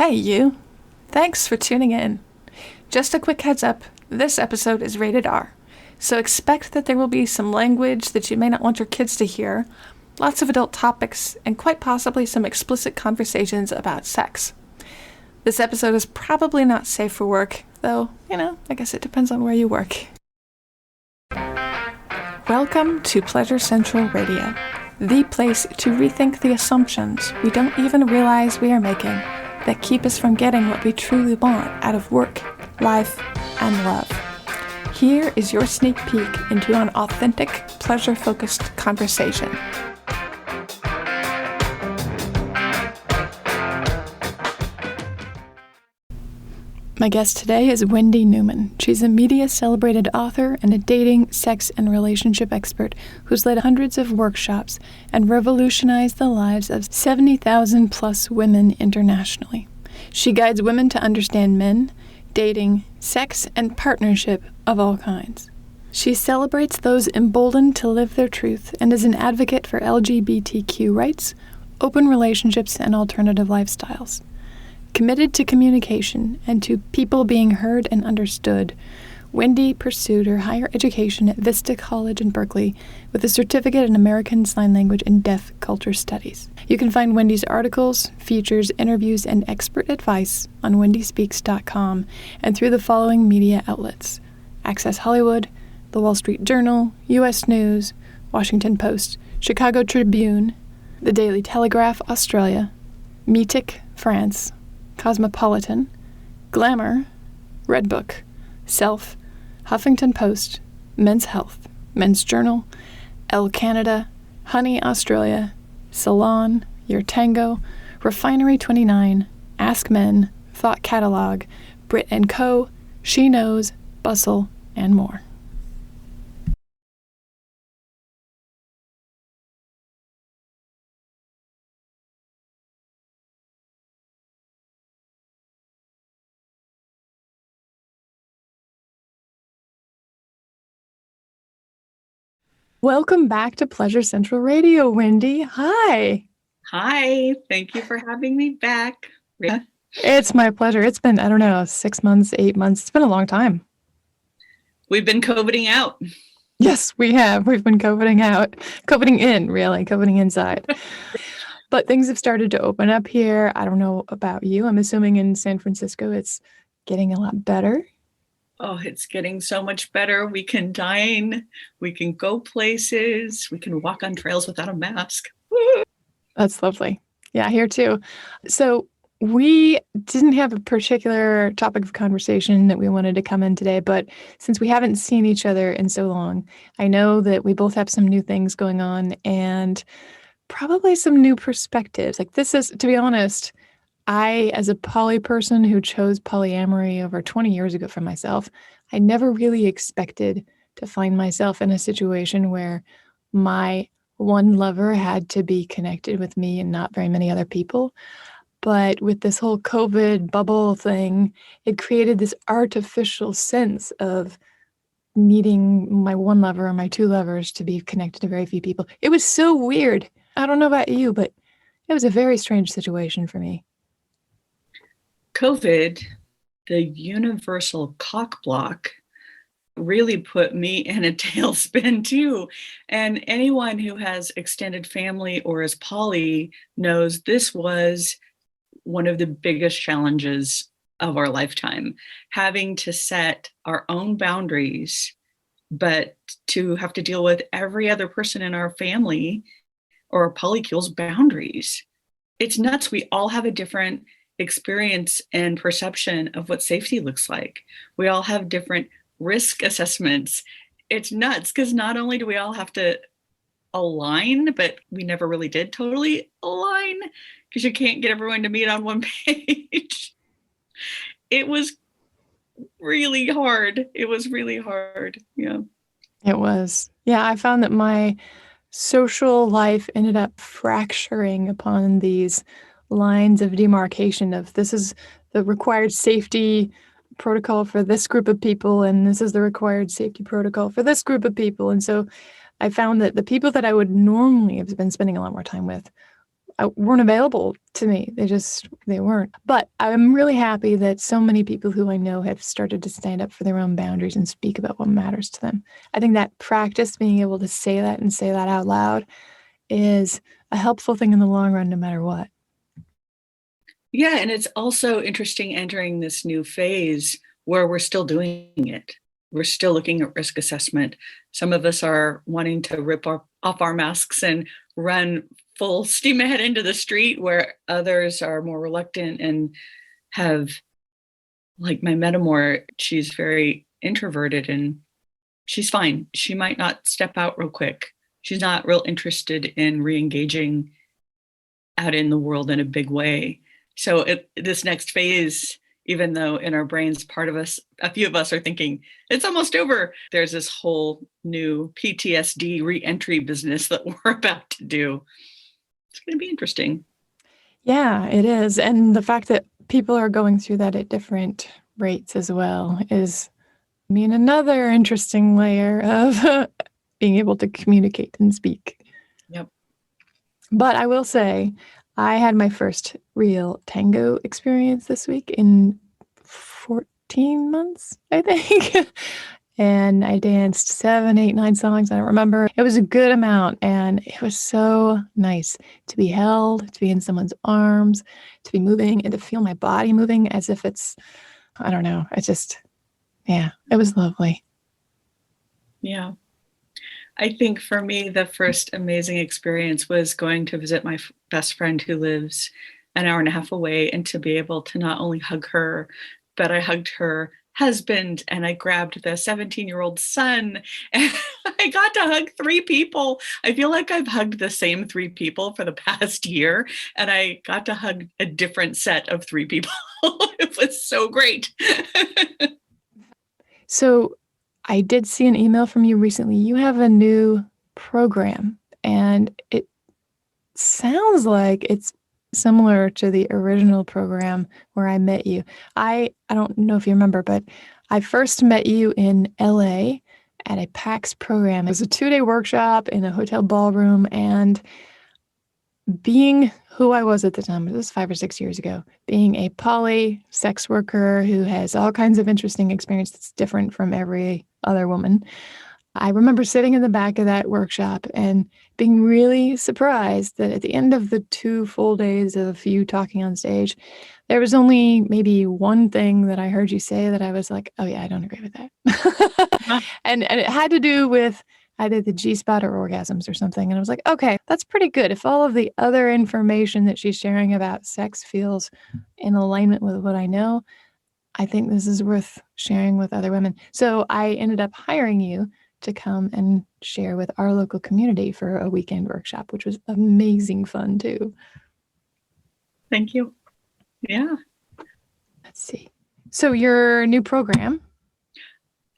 Hey, you. Thanks for tuning in. Just a quick heads up, this episode is rated R, so expect that there will be some language that you may not want your kids to hear, lots of adult topics, and quite possibly some explicit conversations about sex. This episode is probably not safe for work, though, I guess it depends on where you work. Welcome to Pleasure Central Radio, the place to rethink the assumptions we don't even realize we are making that keep us from getting what we truly want out of work, life, and love. Here is your sneak peek into an authentic, pleasure-focused conversation. My guest today is Wendy Newman. She's a media-celebrated author and a dating, sex, and relationship expert who's led hundreds of workshops and revolutionized the lives of 70,000-plus women internationally. She guides women to understand men, dating, sex, and partnership of all kinds. She celebrates those emboldened to live their truth and is an advocate for LGBTQ rights, open relationships, and alternative lifestyles. Committed to communication and to people being heard and understood, Wendy pursued her higher education at Vista College in Berkeley with a certificate in American Sign Language and Deaf Culture Studies. You can find Wendy's articles, features, interviews, and expert advice on wendyspeaks.com and through the following media outlets: Access Hollywood, The Wall Street Journal, U.S. News, Washington Post, Chicago Tribune, The Daily Telegraph, Australia, Meetic, France, Cosmopolitan, Glamour, Redbook, Self, Huffington Post, Men's Health, Men's Journal, Elle Canada, Honey Australia, Salon, Your Tango, Refinery 29, Ask Men, Thought Catalog, Brit & Co., She Knows, Bustle, and more. Welcome back to Pleasure Central Radio, Wendy. Hi. Hi. Thank you for having me back. It's my pleasure. It's been, 6 months, 8 months. It's been a long time. We've been COVIDing out. Yes, we have. We've been COVIDing out. COVIDing in, really. COVIDing inside. But things have started to open up here. I don't know about you. I'm assuming in San Francisco it's getting a lot better. Oh, it's getting so much better. We can dine, we can go places, we can walk on trails without a mask. Woo! That's lovely. Yeah, here too. So we didn't have a particular topic of conversation that we wanted to come in today, but since we haven't seen each other in so long, I know that we both have some new things going on and probably some new perspectives. Like this is, to be honest, I, as a poly person who chose polyamory over 20 years ago for myself, I never really expected to find myself in a situation where my one lover had to be connected with me and not very many other people. But with this whole COVID bubble thing, it created this artificial sense of needing my one lover or my two lovers to be connected to very few people. It was so weird. I don't know about you, but it was a very strange situation for me. COVID, the universal cock block, really put me in a tailspin too. And anyone who has extended family or is poly knows this was one of the biggest challenges of our lifetime, having to set our own boundaries, but to have to deal with every other person in our family or our polycule's boundaries. It's nuts. We all have a different experience and perception of what safety looks like. We all have different risk assessments. It's nuts because not only do we all have to align, but we never really did totally align because you can't get everyone to meet on one page. It was really hard. Yeah. It was. Yeah, I found that my social life ended up fracturing upon these lines of demarcation of this is the required safety protocol for this group of people, and this is the required safety protocol for this group of people. And so I found that the people that I would normally have been spending a lot more time with weren't available to me. They weren't. But I'm really happy that so many people who I know have started to stand up for their own boundaries and speak about what matters to them. I think that practice, being able to say that and say that out loud, is a helpful thing in the long run, no matter what. Yeah, and it's also interesting entering this new phase where we're still doing it. We're still looking at risk assessment. Some of us are wanting to rip off our masks and run full steam ahead into the street, where others are more reluctant and have, like my metamor, she's very introverted and she's fine. She might not step out real quick. She's not real interested in re-engaging out in the world in a big way. So this next phase, even though in our brains, a few of us are thinking it's almost over, there's this whole new PTSD re-entry business that we're about to do. It's going to be interesting. Yeah, it is. And the fact that people are going through that at different rates as well is, another interesting layer of being able to communicate and speak. Yep. But I will say, I had my first real tango experience this week in 14 months, I think. And I danced 7, 8, 9 songs. I don't remember. It was a good amount. And it was so nice to be held, to be in someone's arms, to be moving and to feel my body moving as if it's, I don't know. It was lovely. Yeah. I think for me, the first amazing experience was going to visit my best friend who lives an hour and a half away, and to be able to not only hug her, but I hugged her husband and I grabbed the 17-year-old son, and I got to hug 3 people. I feel like I've hugged the same 3 people for the past year, and I got to hug a different set of 3 people. It was so great. So I did see an email from you recently. You have a new program, and it sounds like it's similar to the original program where I met you. I don't know if you remember, but I first met you in LA at a PAX program. It was a 2-day workshop in a hotel ballroom, and being who I was at the time, it was 5 or 6 years ago, being a poly sex worker who has all kinds of interesting experience that's different from every other woman, I remember sitting in the back of that workshop and being really surprised that at the end of the 2 full days of you talking on stage, there was only maybe one thing that I heard you say that I was like, oh yeah, I don't agree with that. And it had to do with either the G-spot or orgasms or something. And I was like, okay, that's pretty good. If all of the other information that she's sharing about sex feels in alignment with what I know, I think this is worth sharing with other women. So I ended up hiring you to come and share with our local community for a weekend workshop, which was amazing fun too. Thank you. Yeah. Let's see. So your new program.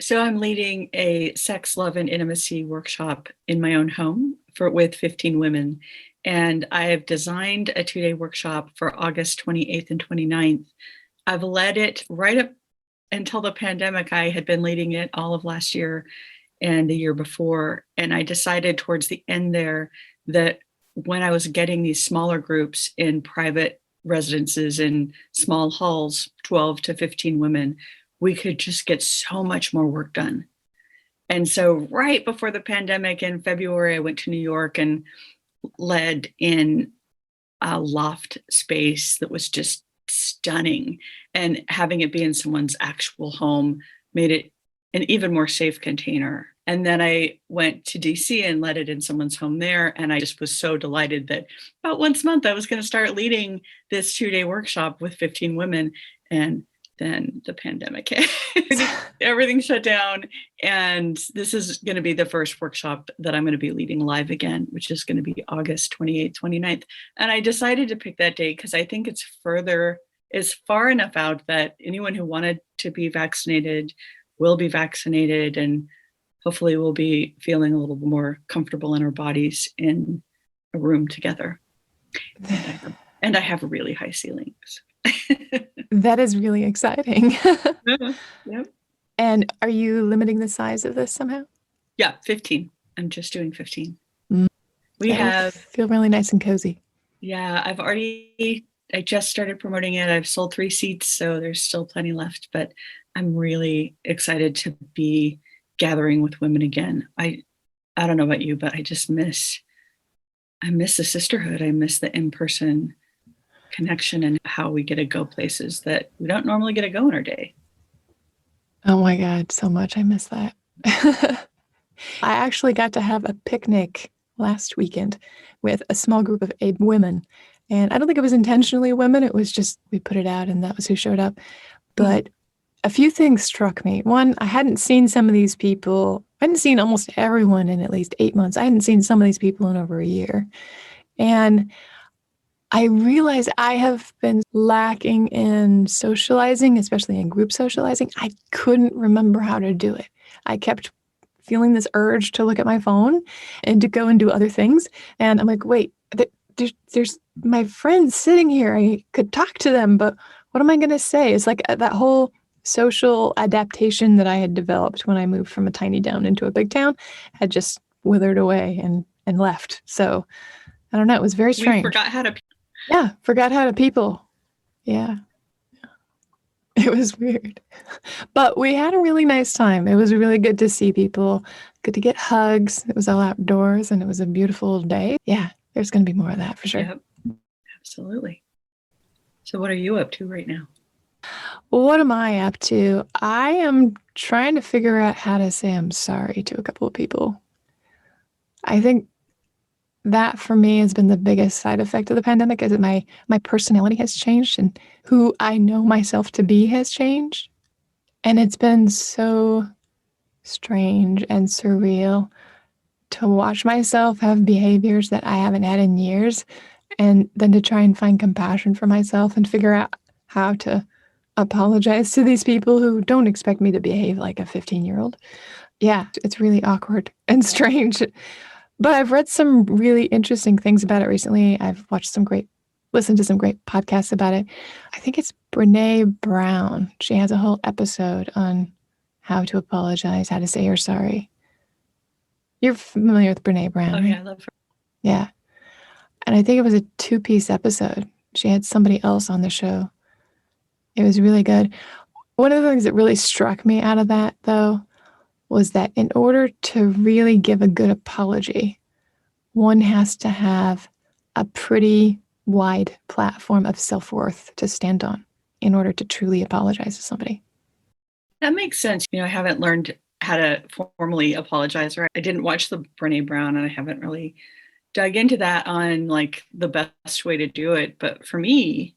So I'm leading a sex, love, and intimacy workshop in my own home with 15 women. And I have designed a 2-day workshop for August 28th and 29th. I've led it right up until the pandemic. I had been leading it all of last year and the year before. And I decided towards the end there that when I was getting these smaller groups in private residences in small halls, 12 to 15 women, we could just get so much more work done. And so right before the pandemic in February, I went to New York and led in a loft space that was just stunning. And having it be in someone's actual home made it an even more safe container. And then I went to DC and led it in someone's home there. And I just was so delighted that about once a month I was going to start leading this 2-day workshop with 15 women. And then the pandemic hit. Everything shut down. And this is going to be the first workshop that I'm going to be leading live again, which is going to be August 28th, 29th. And I decided to pick that date because I think it's far enough out that anyone who wanted to be vaccinated will be vaccinated, and hopefully we'll be feeling a little more comfortable in our bodies in a room together. And I have really high ceilings. That is really exciting. Yep. And are you limiting the size of this somehow? Yeah, 15. I'm just doing 15. Feel really nice and cozy. Yeah, I just started promoting it. I've sold 3 seats, so there's still plenty left, but I'm really excited to be gathering with women again. I don't know about you, but I miss the sisterhood. I miss the in-person connection and how we get to go places that we don't normally get to go in our day. Oh my God, so much. I miss that. I actually got to have a picnic last weekend with a small group of 8 women. And I don't think it was intentionally women. It was just we put it out and that was who showed up. But a few things struck me. One, I hadn't seen some of these people. I hadn't seen almost everyone in at least 8 months. I hadn't seen some of these people in over a year. And I realized I have been lacking in socializing, especially in group socializing. I couldn't remember how to do it. I kept feeling this urge to look at my phone and to go and do other things. And I'm like, wait, there's my friends sitting here. I could talk to them, but what am I going to say? It's like that whole social adaptation that I had developed when I moved from a tiny town into a big town had just withered away and left. So I don't know. It was very strange. We forgot how to. Yeah, forgot how to people. Yeah. It was weird. But we had a really nice time. It was really good to see people, good to get hugs. It was all outdoors and it was a beautiful day. Yeah, there's going to be more of that for sure. Yep, absolutely. So what are you up to right now? Well, what am I up to? I am trying to figure out how to say I'm sorry to a couple of people. I think that for me has been the biggest side effect of the pandemic is that my personality has changed and who I know myself to be has changed. And it's been so strange and surreal to watch myself have behaviors that I haven't had in years and then to try and find compassion for myself and figure out how to apologize to these people who don't expect me to behave like a 15-year-old. Yeah, it's really awkward and strange. But I've read some really interesting things about it recently. I've listened to some great podcasts about it. I think it's Brene Brown. She has a whole episode on how to apologize, how to say you're sorry. You're familiar with Brene Brown, right? Yeah, I love her. Yeah. And I think it was a 2-piece episode. She had somebody else on the show. It was really good. One of the things that really struck me out of that, though, was that in order to really give a good apology, one has to have a pretty wide platform of self-worth to stand on in order to truly apologize to somebody. That makes sense. I haven't learned how to formally apologize, or I didn't watch the Brene Brown and I haven't really dug into that on like the best way to do it. But for me,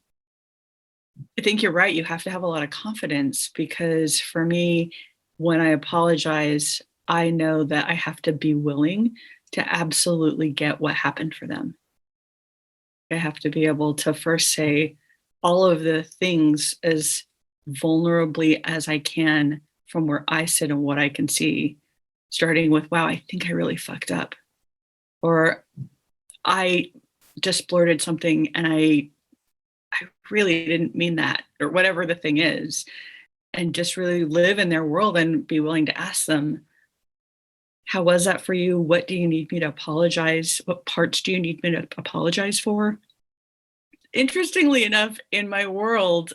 I think you're right. You have to have a lot of confidence because for me, when I apologize, I know that I have to be willing to absolutely get what happened for them. I have to be able to first say all of the things as vulnerably as I can from where I sit and what I can see, starting with, wow, I think I really fucked up. Or I just blurted something and I really didn't mean that, or whatever the thing is, and just really live in their world and be willing to ask them, how was that for you? What do you need me to apologize? What parts do you need me to apologize for? Interestingly enough, in my world,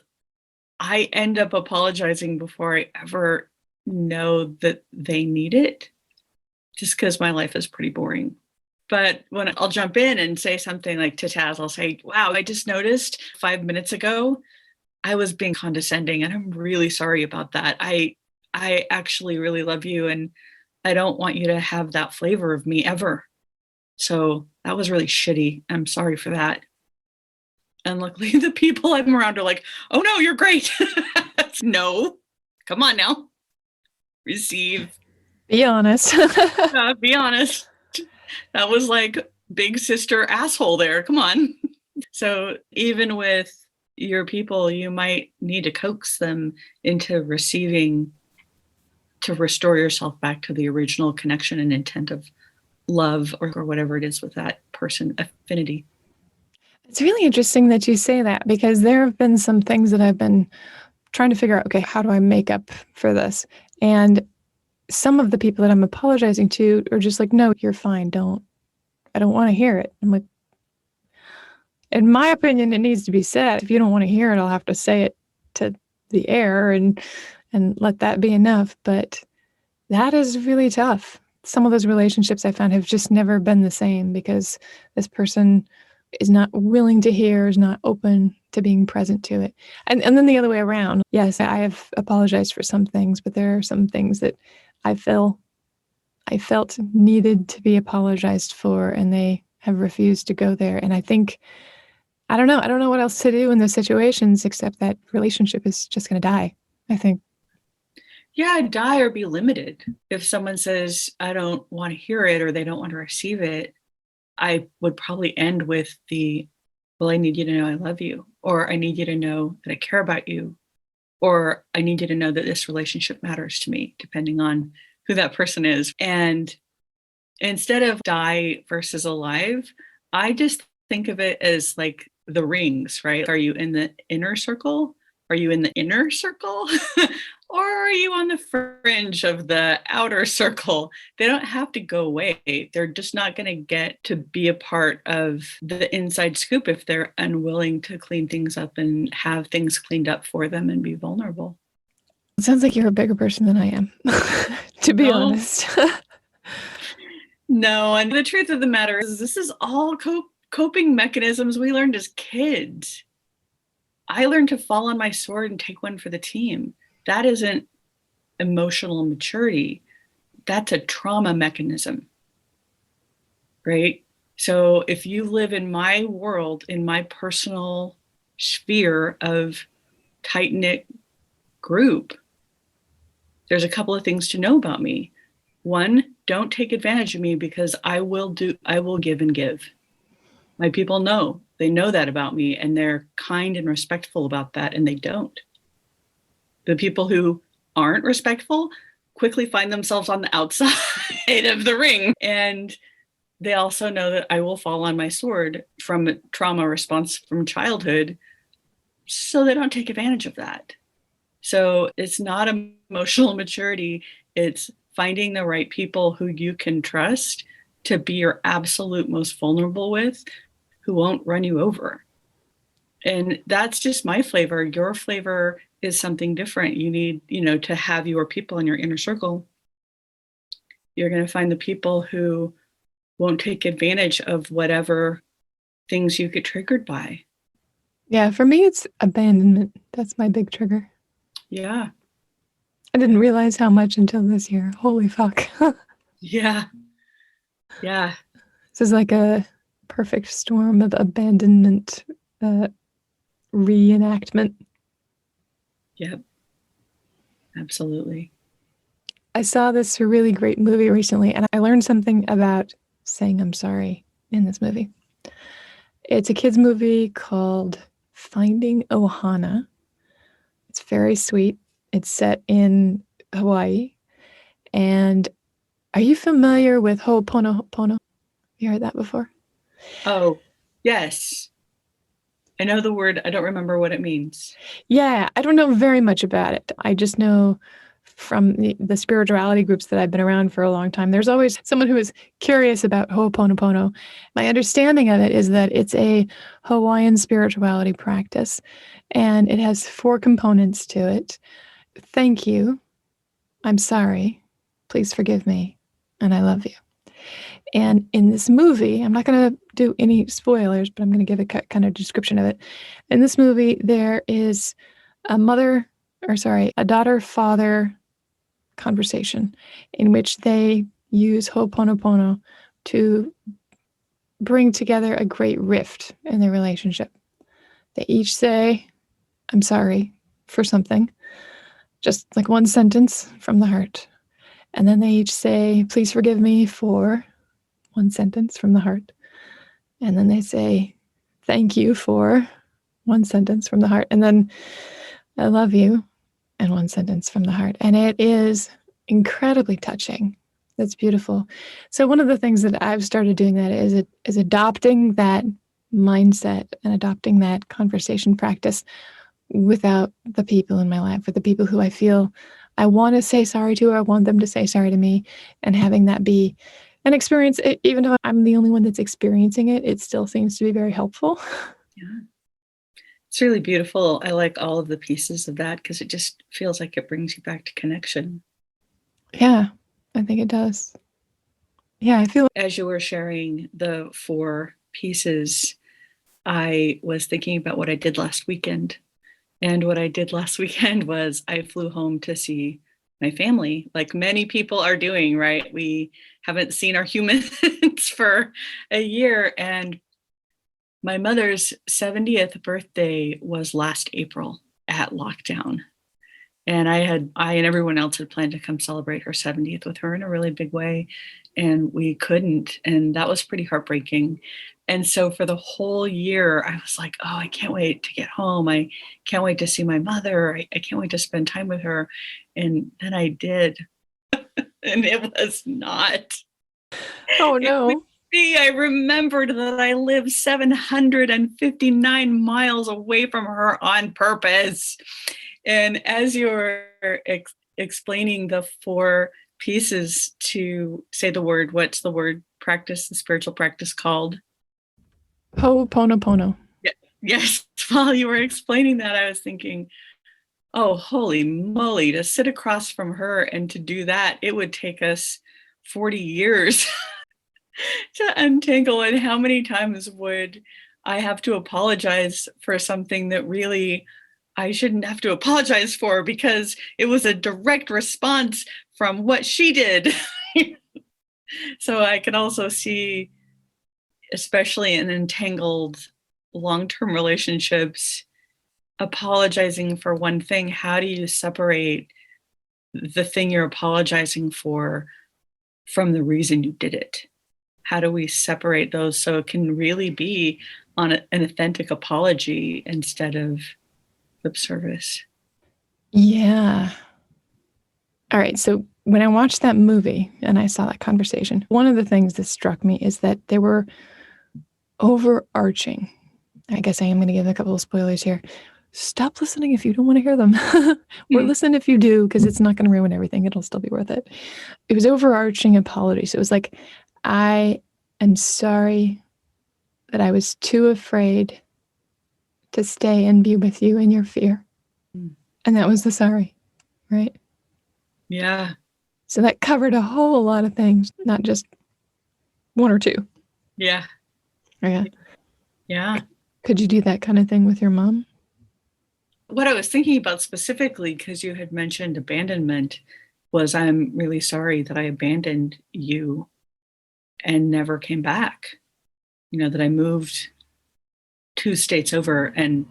I end up apologizing before I ever know that they need it, just because my life is pretty boring. But when I'll jump in and say something like to Taz, I'll say, wow, I just noticed 5 minutes ago, I was being condescending and I'm really sorry about that. I actually really love you and I don't want you to have that flavor of me ever. So that was really shitty. I'm sorry for that. And luckily the people I'm around are like, oh no, you're great. No, come on now. Receive. Be honest. Be honest. That was like big sister asshole there. Come on. So even with your people, you might need to coax them into receiving to restore yourself back to the original connection and intent of love or whatever it is with that person, affinity. It's really interesting that you say that because there have been some things that I've been trying to figure out, okay, how do I make up for this? And some of the people that I'm apologizing to are just like, no, you're fine. I don't want to hear it. I'm like, in my opinion, it needs to be said. If you don't want to hear it, I'll have to say it to the air and let that be enough. But that is really tough. Some of those relationships I found have just never been the same because this person is not willing to hear, is not open to being present to it. And then the other way around. Yes, I have apologized for some things, but there are some things that I felt needed to be apologized for, and they have refused to go there. And I think, I don't know what else to do in those situations except that relationship is just going to die, I think. Yeah, die or be limited. If someone says, I don't want to hear it or they don't want to receive it, I would probably end with well, I need you to know I love you, or I need you to know that I care about you, or I need you to know that this relationship matters to me, depending on who that person is. And instead of die versus alive, I just think of it as like the rings, right? Are you in the inner circle? Are you in the inner circle? Or are you on the fringe of the outer circle? They don't have to go away. They're just not going to get to be a part of the inside scoop if they're unwilling to clean things up and have things cleaned up for them and be vulnerable. It sounds like you're a bigger person than I am, to be honest. No, and the truth of the matter is this is all coping mechanisms we learned as kids. I learned to fall on my sword and take one for the team. That isn't emotional maturity. That's a trauma mechanism, right? So if you live in my world, in my personal sphere of tight-knit group, there's a couple of things to know about me. One, don't take advantage of me because I will give and give. My people know, they know that about me, and they're kind and respectful about that, and they don't. The people who aren't respectful quickly find themselves on the outside of the ring. And they also know that I will fall on my sword from a trauma response from childhood, so they don't take advantage of that. So it's not emotional maturity. It's finding the right people who you can trust to be your absolute most vulnerable with, who won't run you over. And that's just my flavor. Your flavor is something different. You need, to have your people in your inner circle. You're going to find the people who won't take advantage of whatever things you get triggered by. Yeah, for me, it's abandonment. That's my big trigger. Yeah. I didn't realize how much until this year. Holy fuck. Yeah. Yeah. This is like a perfect storm of abandonment reenactment. Yep. Absolutely. I saw this really great movie recently, and I learned something about saying I'm sorry in this movie. It's a kids' movie called Finding Ohana. It's very sweet. It's set in Hawaii. And are you familiar with Ho'oponopono? Have you heard that before? Oh, yes. I know the word. I don't remember what it means. Yeah, I don't know very much about it. I just know from the spirituality groups that I've been around for a long time, there's always someone who is curious about Ho'oponopono. My understanding of it is that it's a Hawaiian spirituality practice, and it has 4 components to it. Thank you. I'm sorry. Please forgive me. And I love you. And in this movie, I'm not going to do any spoilers, but I'm going to give a kind of description of it. In this movie, there is a daughter-father conversation in which they use Ho'oponopono to bring together a great rift in their relationship. They each say, I'm sorry for something, just like one sentence from the heart. And then they each say, please forgive me for one sentence from the heart. And then they say, thank you for one sentence from the heart. And then I love you and one sentence from the heart. And it is incredibly touching. That's beautiful. So one of the things that I've started doing that is adopting that mindset and adopting that conversation practice without the people in my life, with the people who I feel I want to say sorry to, or I want them to say sorry to me, and having that be an experience. Even though I'm the only one that's experiencing it, it still seems to be very helpful. Yeah. It's really beautiful. I like all of the pieces of that because it just feels like it brings you back to connection. Yeah, I think it does. Yeah, I feel As you were sharing the 4 pieces, I was thinking about what I did last weekend. And what I did last weekend was I flew home to see my family, like many people are doing, right? We haven't seen our humans for a year. And my mother's 70th birthday was last April at lockdown. And I and everyone else had planned to come celebrate her 70th with her in a really big way. And we couldn't. And that was pretty heartbreaking. And so for the whole year, I was like, oh, I can't wait to get home. I can't wait to see my mother. I can't wait to spend time with her. And then I did. And it was not. oh It would no. be, I remembered that I live 759 miles away from her on purpose. And as you're explaining the 4 pieces to say the word, what's the word practice, the spiritual practice called? Ho'oponopono. Yeah. Yes. While you were explaining that, I was thinking, oh, holy moly, to sit across from her and to do that, it would take us 40 years to untangle. And how many times would I have to apologize for something that really I shouldn't have to apologize for because it was a direct response from what she did. So I can also see, especially in entangled long-term relationships, apologizing for one thing. How do you separate the thing you're apologizing for from the reason you did it? How do we separate those so it can really be on an authentic apology instead of lip service? Yeah. All right. So when I watched that movie and I saw that conversation, one of the things that struck me is that they were overarching. I guess I am going to give a couple of spoilers here. Stop listening if you don't want to hear them, or listen if you do, because it's not going to ruin everything. It'll still be worth it. It was overarching apology. So it was like, I am sorry that I was too afraid to stay and be with you in your fear. And that was the sorry, right? Yeah. So that covered a whole lot of things, not just 1 or 2. Yeah. Yeah. Yeah. Could you do that kind of thing with your mom? What I was thinking about specifically, because you had mentioned abandonment, was I'm really sorry that I abandoned you and never came back. That I moved 2 states over and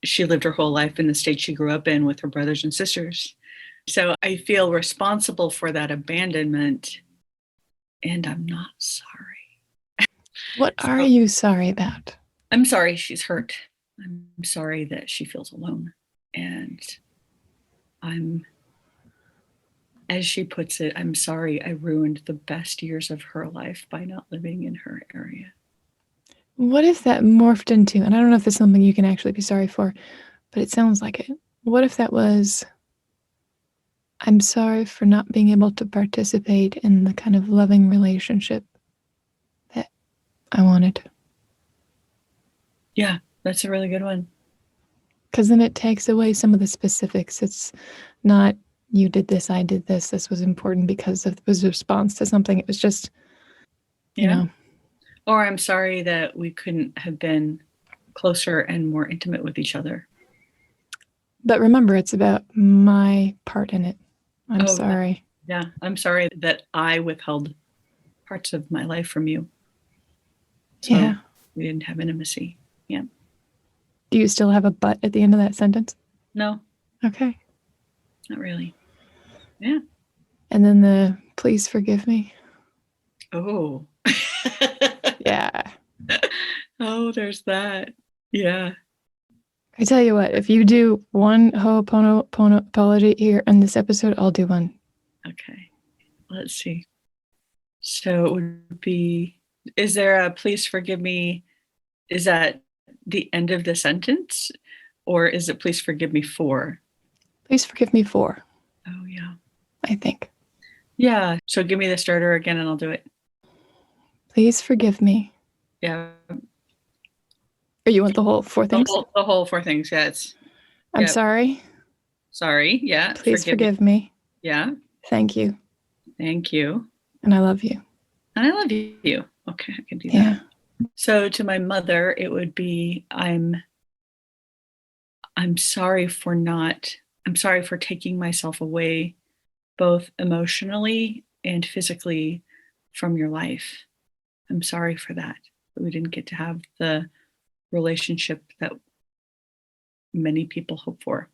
she lived her whole life in the state she grew up in with her brothers and sisters. So I feel responsible for that abandonment and I'm not sorry. What are So you sorry about? I'm sorry she's hurt. I'm sorry that she feels alone. And as she puts it, I'm sorry I ruined the best years of her life by not living in her area. What if that morphed into, and I don't know if it's something you can actually be sorry for, but it sounds like it. What if that was, I'm sorry for not being able to participate in the kind of loving relationship that I wanted? Yeah, that's a really good one. Because then it takes away some of the specifics. It's not, you did this, I did this. This was important because it was a response to something. It was just, you know. Or I'm sorry that we couldn't have been closer and more intimate with each other. But remember, it's about my part in it. I'm sorry. Yeah, I'm sorry that I withheld parts of my life from you. So we didn't have intimacy. Yeah. Do you still have a but at the end of that sentence? No. Okay. Not really. Yeah. And then the please forgive me. Oh. Yeah. Oh, there's that. Yeah. I tell you what, if you do one Ho'oponopono apology here in this episode, I'll do one. Okay. Let's see. So it would be, is there a please forgive me? Is that the end of the sentence? Or is it please forgive me for? Please forgive me for. Oh, yeah. I think. Yeah. So give me the starter again and I'll do it. Please forgive me. Yeah. Or you want the whole 4 things? The whole 4 things, yes. I'm sorry. Sorry, yeah. Please forgive me. Yeah. Thank you. Thank you. And I love you. And I love you. Okay, I can do Yeah. that. So to my mother, it would be, I'm sorry for taking myself away, both emotionally and physically, from your life. I'm sorry for that. We didn't get to have the relationship that many people hope for.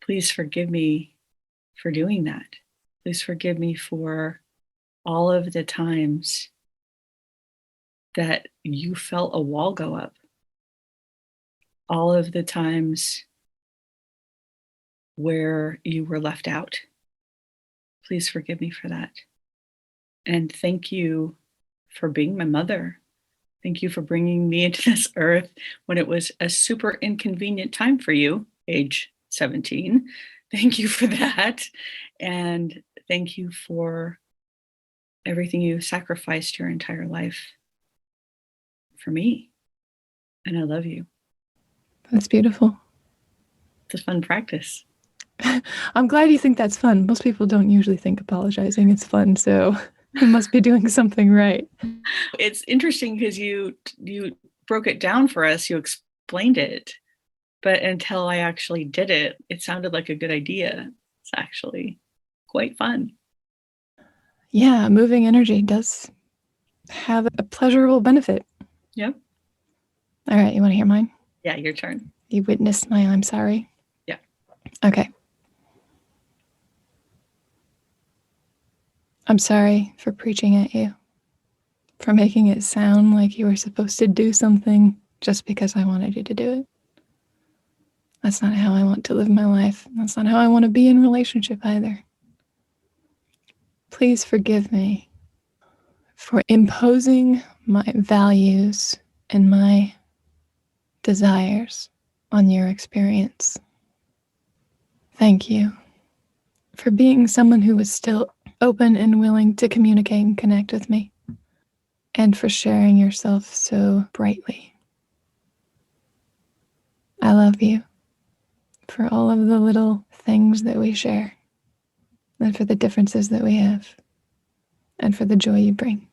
Please forgive me for doing that. Please forgive me for all of the times that you felt a wall go up. All of the times where you were left out. Please forgive me for that. And thank you for being my mother. Thank you for bringing me into this earth when it was a super inconvenient time for you, age 17. Thank you for that. And thank you for everything you sacrificed your entire life for me. And I love you. That's beautiful. It's a fun practice. I'm glad you think that's fun. Most people don't usually think apologizing is fun, so you must be doing something right. It's interesting because you broke it down for us, you explained it, but until I actually did it, it sounded like a good idea. It's actually quite fun. Yeah, moving energy does have a pleasurable benefit. Yep. All right, you want to hear mine? Yeah, your turn. You witnessed my I'm sorry? Yeah. Okay. I'm sorry for preaching at you, for making it sound like you were supposed to do something just because I wanted you to do it. That's not how I want to live my life. That's not how I want to be in relationship either. Please forgive me for imposing my values and my desires on your experience. Thank you for being someone who was still open and willing to communicate and connect with me, and for sharing yourself so brightly. I love you for all of the little things that we share, and for the differences that we have, and for the joy you bring.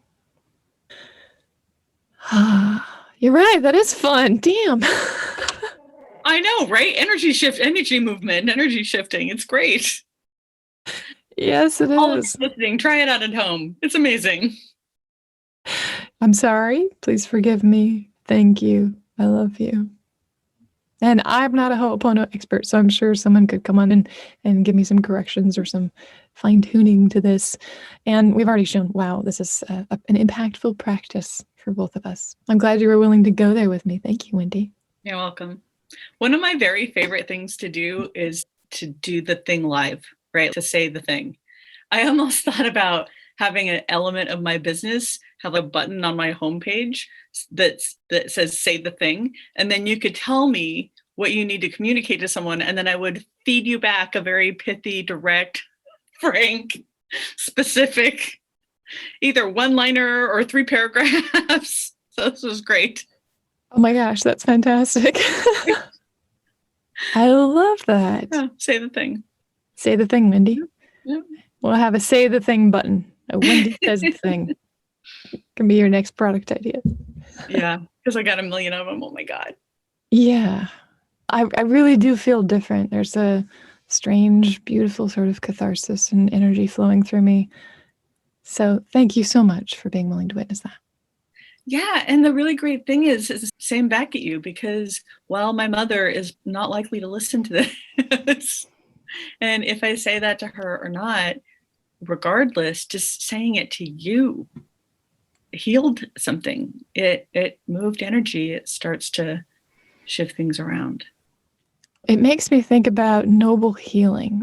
You're right, that is fun. Damn. I know, right? Energy movement, energy shifting. It's great. Yes, it All of is. you listening, try it out at home. It's amazing. I'm sorry. Please forgive me. Thank you. I love you. And I'm not a Ho'oponopono expert, so I'm sure someone could come on and give me some corrections or some fine-tuning to this. And we've already shown, wow, this is an impactful practice for both of us. I'm glad you were willing to go there with me. Thank you, Wendy. You're welcome. One of my very favorite things to do is to do the thing live, right? To say the thing. I almost thought about having an element of my business have a button on my homepage that says say the thing. And then you could tell me what you need to communicate to someone. And then I would feed you back a very pithy, direct, frank, specific, either one-liner or 3 paragraphs. So this was great. Oh my gosh, that's fantastic. I love that. Yeah, say the thing. Say the thing, Wendy. Yeah. We'll have a say the thing button. A Wendy says the thing. Can be your next product idea. Yeah, because I got a million of them. Oh my God. Yeah. I really do feel different. There's a strange, beautiful sort of catharsis and energy flowing through me. So thank you so much for being willing to witness that. Yeah, and the really great thing is same back at you, because while my mother is not likely to listen to this, and if I say that to her or not, regardless, just saying it to you healed something. It moved energy. It starts to shift things around. It makes me think about noble healing.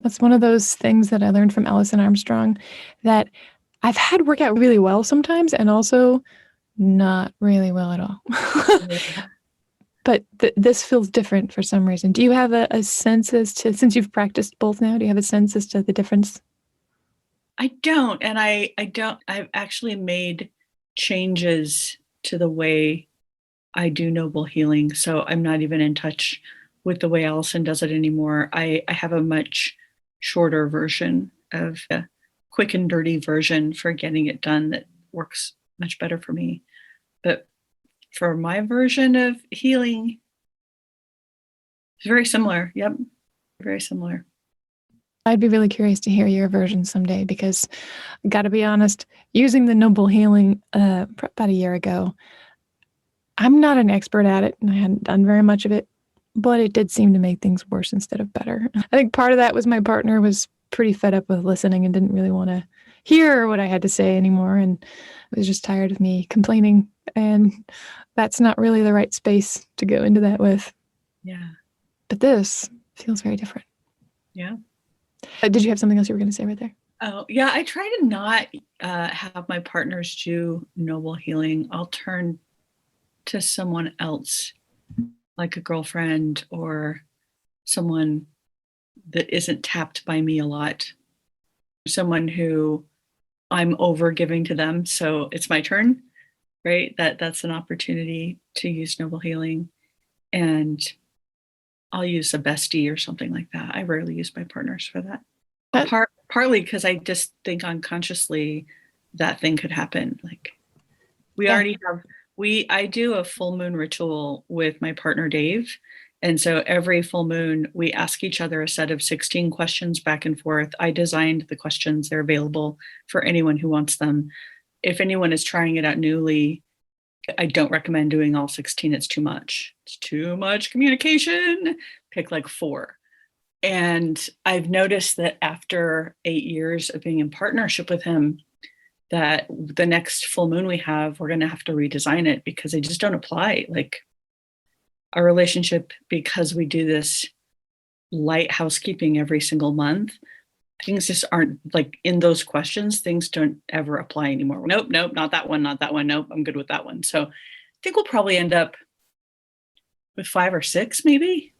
That's one of those things that I learned from Alison Armstrong, that I've had work out really well sometimes and also not really well at all. Yeah. But this feels different for some reason. Do you have a sense as to, since you've practiced both now, do you have a sense as to the difference? I don't. And I've actually made changes to the way I do noble healing. So I'm not even in touch with the way Allison does it anymore. I have a much shorter version of a quick and dirty version for getting it done that works much better for me. But for my version of healing, it's very similar. Yep. Very similar. I'd be really curious to hear your version someday because, gotta be honest, using the noble healing about a year ago, I'm not an expert at it and I hadn't done very much of it, but it did seem to make things worse instead of better. I think part of that was my partner was pretty fed up with listening and didn't really want to hear what I had to say anymore and was just tired of me complaining. And that's not really the right space to go into that with. Yeah. But this feels very different. Yeah. Did you have something else you were going to say right there? Oh, yeah. I try to not have my partners do noble healing. I'll turn to someone else, like a girlfriend or someone that isn't tapped by me a lot, someone who I'm over giving to them. So it's my turn, right? That's an opportunity to use noble healing. And I'll use a bestie or something like that. I rarely use my partners for that. Partly because I just think unconsciously that thing could happen. Like we already have, I do a full moon ritual with my partner, Dave. And so every full moon, we ask each other a set of 16 questions back and forth. I designed the questions. They're available for anyone who wants them. If anyone is trying it out newly, I don't recommend doing all 16. It's too much. It's too much communication. Pick like 4. And I've noticed that after 8 years of being in partnership with him, that the next full moon we have, we're going to have to redesign it because they just don't apply. Like our relationship, because we do this light housekeeping every single month, things just aren't like in those questions, things don't ever apply anymore. Nope, not that one, not that one. Nope, I'm good with that one. So I think we'll probably end up with 5 or 6, maybe.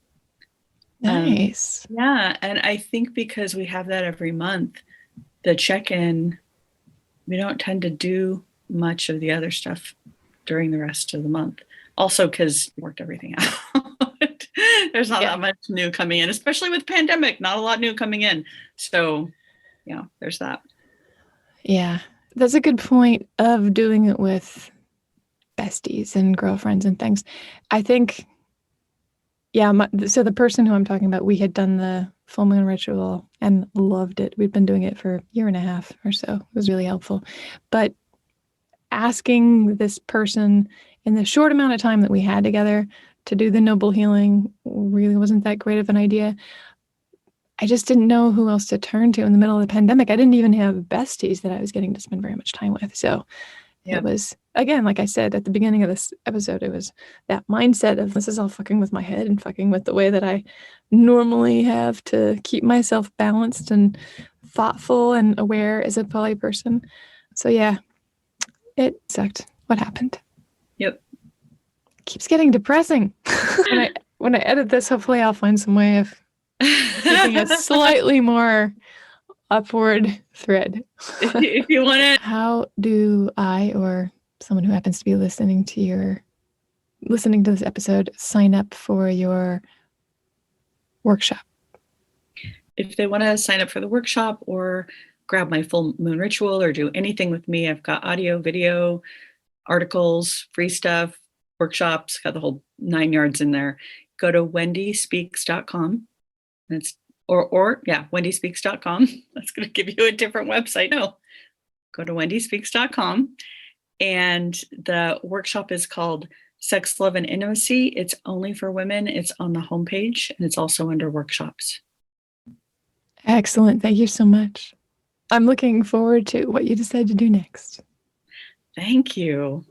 Nice. Yeah. And I think because we have that every month, the check-in, we don't tend to do much of the other stuff during the rest of the month. Also because we worked everything out. There's not that much new coming in, especially with pandemic, not a lot new coming in. So yeah, there's that. Yeah. That's a good point of doing it with besties and girlfriends and things. I think, so the person who I'm talking about, we had done the full moon ritual and loved it. We'd been doing it for a year and a half or so. It was really helpful. But asking this person in the short amount of time that we had together to do the noble healing really wasn't that great of an idea. I just didn't know who else to turn to in the middle of the pandemic. I didn't even have besties that I was getting to spend very much time with. So it was, again, like I said at the beginning of this episode, it was that mindset of this is all fucking with my head and fucking with the way that I normally have to keep myself balanced and thoughtful and aware as a poly person. So yeah, it sucked. What happened? Yep. It keeps getting depressing. when I edit this, hopefully I'll find some way of making a slightly more upward thread. If you want to. How do I or someone who happens to be listening to this episode sign up for your workshop? If they want to sign up for the workshop or grab my full moon ritual or do anything with me, I've got audio, video, articles, free stuff, workshops, got the whole 9 yards in there. Go to wendyspeaks.com. That's wendyspeaks.com. That's going to give you a different website. No, go to wendyspeaks.com. And the workshop is called Sex, Love, and Intimacy. It's only for women. It's on the homepage and it's also under workshops. Excellent. Thank you so much. I'm looking forward to what you decide to do next. Thank you.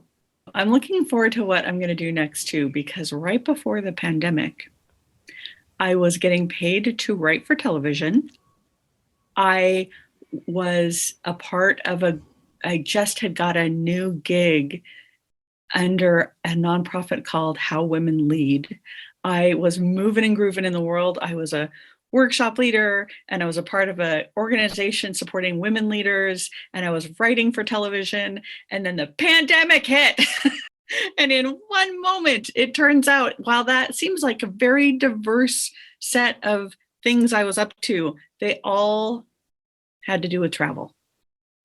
I'm looking forward to what I'm going to do next too, because right before the pandemic, I was getting paid to write for television. I was a part of I just had got a new gig under a nonprofit called How Women Lead. I was moving and grooving in the world. I was a workshop leader, and I was a part of an organization supporting women leaders, and I was writing for television, and then the pandemic hit. And in one moment, it turns out, while that seems like a very diverse set of things I was up to, they all had to do with travel.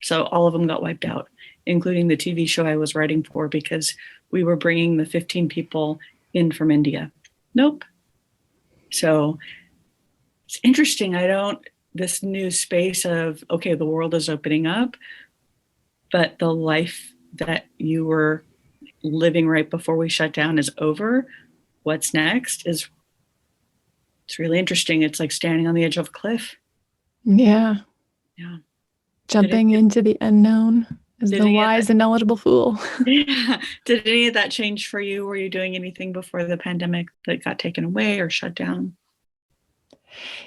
So all of them got wiped out, including the TV show I was writing for, because we were bringing the 15 people in from India. Nope. So it's interesting. This new space of, okay, the world is opening up, but the life that you were living right before we shut down is over. What's next it's really interesting. It's like standing on the edge of a cliff. Yeah. Jumping into the unknown as the wise and knowledgeable fool. Yeah. Did any of that change for you? Were you doing anything before the pandemic that got taken away or shut down?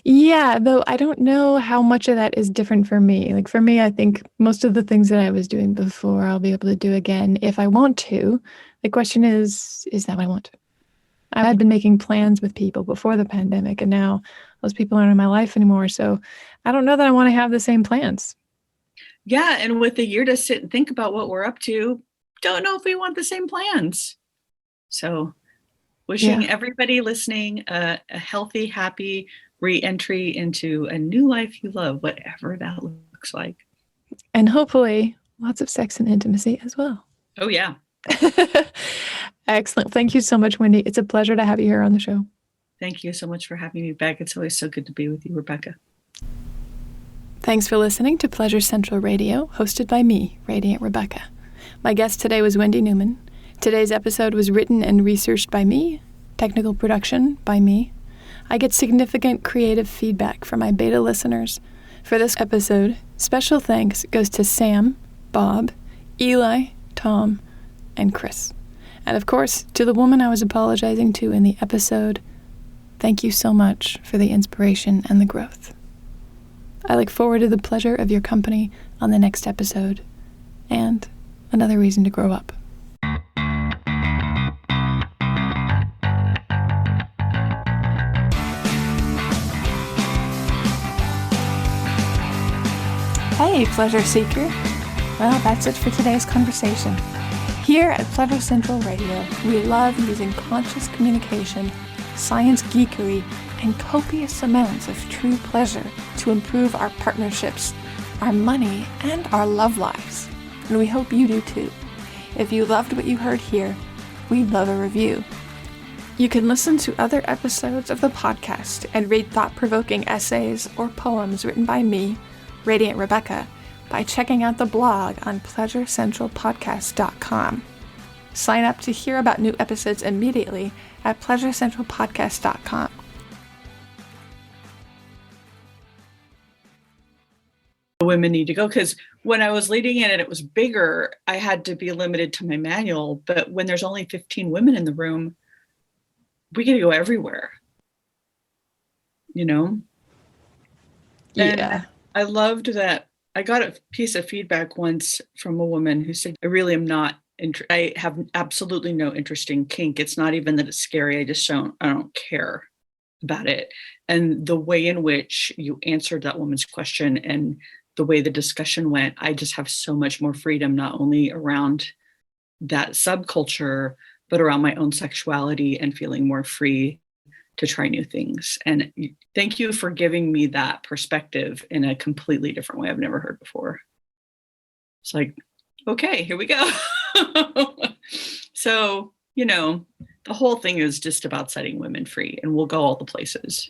Yeah, though I don't know how much of that is different for me. Like for me, I think most of the things that I was doing before, I'll be able to do again if I want to. The question is that what I want? I had been making plans with people before the pandemic, and now those people aren't in my life anymore. So I don't know that I want to have the same plans. Yeah, and with a year to sit and think about what we're up to, don't know if we want the same plans. So wishing everybody listening a healthy, happy re-entry into a new life you love, whatever that looks like. And hopefully lots of sex and intimacy as well. Oh, yeah. Excellent. Thank you so much, Wendy. It's a pleasure to have you here on the show. Thank you so much for having me back. It's always so good to be with you, Rebecca. Thanks for listening to Pleasure Central Radio, hosted by me, Radiant Rebecca. My guest today was Wendy Newman. Today's episode was written and researched by me, technical production by me. I get significant creative feedback from my beta listeners. For this episode, special thanks goes to Sam, Bob, Eli, Tom, and Chris. And of course, to the woman I was apologizing to in the episode, thank you so much for the inspiration and the growth. I look forward to the pleasure of your company on the next episode, and another reason to grow up. Hey, Pleasure Seeker. Well, that's it for today's conversation. Here at Pleasure Central Radio, we love using conscious communication, science geekery, and copious amounts of true pleasure to improve our partnerships, our money, and our love lives. And we hope you do too. If you loved what you heard here, we'd love a review. You can listen to other episodes of the podcast and read thought-provoking essays or poems written by me, Radiant Rebecca, by checking out the blog on pleasurecentralpodcast.com. Sign up to hear about new episodes immediately at pleasurecentralpodcast.com. Women need to go, because when I was leading it and it was bigger, I had to be limited to my manual. But when there's only 15 women in the room, we get to go everywhere, Yeah. And I loved that. I got a piece of feedback once from a woman who said, I really am not, I have absolutely no interest in kink. It's not even that it's scary. I don't care about it. And the way in which you answered that woman's question and the way the discussion went, I just have so much more freedom, not only around that subculture, but around my own sexuality and feeling more free to try new things. And thank you for giving me that perspective in a completely different way I've never heard before. It's like, okay, here we go. So, the whole thing is just about setting women free, and we'll go all the places.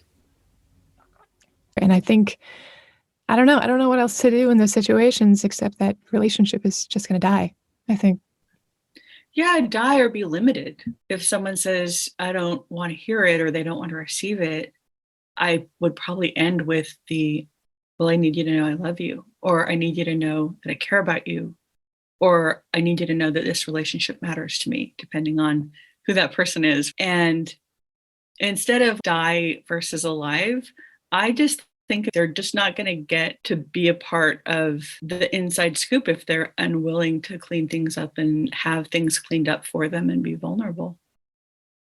And I think, I don't know what else to do in those situations except that relationship is just going to die, I think. Yeah, die or be limited. If someone says, I don't want to hear it or they don't want to receive it, I would probably end with well, I need you to know I love you, or I need you to know that I care about you, or I need you to know that this relationship matters to me, depending on who that person is. And instead of die versus alive, I just think they're just not going to get to be a part of the inside scoop if they're unwilling to clean things up and have things cleaned up for them and be vulnerable.